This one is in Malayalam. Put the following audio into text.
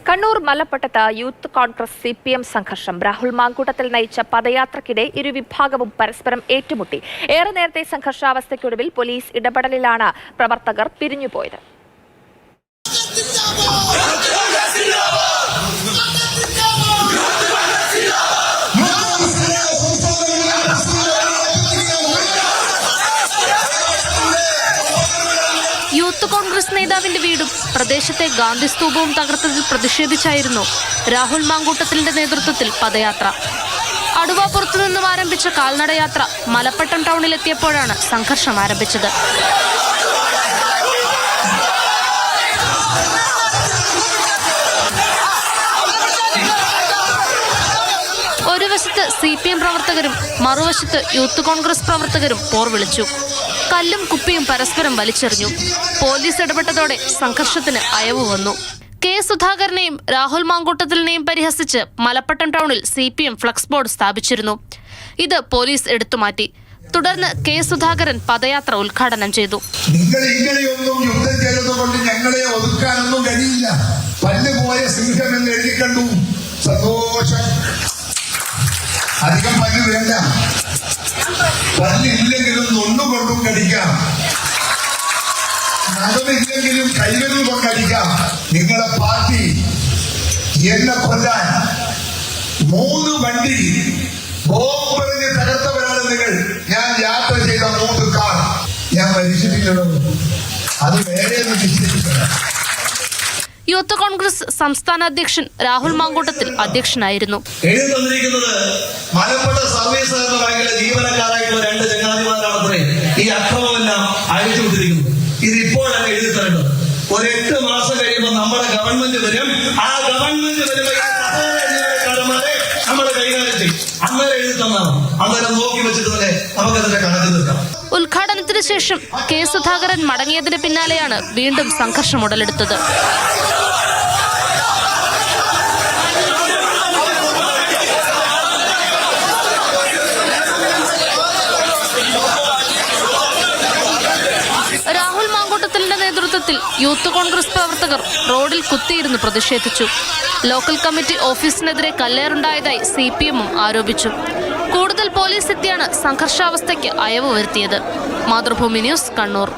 കണ്ണൂർ മലപ്പട്ടത്ത് യൂത്ത് കോൺഗ്രസ് CPM സംഘർഷം. രാഹുൽ മാങ്കൂട്ടത്തിൽ നയിച്ച പദയാത്രയ്ക്കിടെ ഇരുവിഭാഗവും പരസ്പരം ഏറ്റുമുട്ടി. ഏറെ നേരത്തെ സംഘർഷാവസ്ഥയ്ക്കൊടുവിൽ പോലീസ് ഇടപെടലിലാണ് പ്രവർത്തകർ പിരിഞ്ഞുപോയത്. യൂത്ത് കോൺഗ്രസ് നേതാവിന്റെ വീടും പ്രദേശത്തെ ഗാന്ധി സ്തൂപവും തകർത്തതിൽ പ്രതിഷേധിച്ചായിരുന്നു രാഹുൽ മാങ്കൂട്ടത്തിന്റെ നേതൃത്വത്തിൽ പദയാത്ര. അടുവാപ്പുറത്തു നിന്നും ആരംഭിച്ച കാൽനടയാത്ര മലപ്പട്ടം ടൗണിലെത്തിയപ്പോഴാണ് സംഘർഷം ആരംഭിച്ചത്. ഒരു വശത്ത് CPM പ്രവർത്തകരും മറുവശത്ത് യൂത്ത് കോൺഗ്രസ് പ്രവർത്തകരും പോർവിളിച്ചു. കല്ലും കുപ്പിയും പരസ്പരം വലിച്ചെറിഞ്ഞു. പോലീസ് ഇടപെട്ടതോടെ സംഘർഷത്തിന് അയവ് വന്നു. K. സുധാകരനെയും രാഹുൽ മാങ്കൂട്ടത്തിലിനെയും പരിഹസിച്ച് മലപ്പട്ടം ടൗണിൽ CPM ഫ്ലക്സ് ബോർഡ് സ്ഥാപിച്ചിരുന്നു. ഇത് പോലീസ് എടുത്തുമാറ്റി. തുടർന്ന് K. സുധാകരൻ പദയാത്ര ഉദ്ഘാടനം ചെയ്തു. ഞങ്ങളെ ഒതുക്കാനൊന്നും കഴിയില്ല. പല്ലുപോയ സിംഹം എന്ന് എഴുതി കണ്ടു. സന്തോഷം. അധികം പല്ല് വേണ്ട. പല്ലില്ലെങ്കിലും ഒന്നുകൊണ്ടും കടിക്കാം. നഖമില്ലെങ്കിലും കൈകളിൽ കൊണ്ടടിക്കാം. നിങ്ങളെ പാർട്ടി എന്നെ കൊല്ലാൻ 3 വണ്ടി ബോംബെറിഞ്ഞ് തകർത്തവരാണ് നിങ്ങൾ. ഞാൻ യാത്ര ചെയ്ത 3 കാർ ഞാൻ മരിച്ചിട്ടില്ലല്ലോ. അത് വേറെ നിശ്ചയിക്കണം. യൂത്ത് കോൺഗ്രസ് സംസ്ഥാന അധ്യക്ഷൻ രാഹുൽ മാങ്കൂട്ടത്തിൽ അധ്യക്ഷനായിരുന്നു. എഴുതി തന്നിരിക്കുന്നത് മലപ്പുറം സർവീസ് സഹകരണ ബാങ്കിലെ ജീവനക്കാരായിട്ടുള്ള 2 ചങ്ങാതിമാരാണത്രേ ഈ അക്രമമെല്ലാം അഴിച്ചുവിട്ടിരിക്കുന്നത്. ഇതിപ്പോഴല്ല എഴുതി തരേണ്ടത്. ഒരു 8 മാസം കഴിയുമ്പോൾ നമ്മുടെ ഗവൺമെന്റ് വരും. ആ ഗവൺമെന്റ് വരുമ്പോൾ ജീവനക്കാരന്മാരെ നമ്മുടെ കൈകാര്യം ചെയ്യും. അന്നേരം എഴുതി തന്നാണ്. അന്നേരം നോക്കി വെച്ചിട്ട് തന്നെ നമുക്കതിന്റെ കണക്ക് തീർക്കാം. ഉദ്ഘാടനത്തിന് ശേഷം K. സുധാകരൻ മടങ്ങിയതിന് പിന്നാലെയാണ് വീണ്ടും സംഘർഷം ഉടലെടുത്തത്. രാഹുൽ മാങ്കൂട്ടത്തിന്റെ നേതൃത്വത്തിൽ യൂത്ത് കോൺഗ്രസ് പ്രവർത്തകർ റോഡിൽ കുത്തിയിരുന്ന് പ്രതിഷേധിച്ചു. ലോക്കൽ കമ്മിറ്റി ഓഫീസിനെതിരെ കല്ലേറുണ്ടായതായി CPM-ഉം ആരോപിച്ചു. കൂടുതൽ പോലീസ് എത്തിയാണ് സംഘർഷാവസ്ഥയ്ക്ക് അയവ് വരുത്തിയത്. മാതൃഭൂമി ന്യൂസ്, കണ്ണൂർ.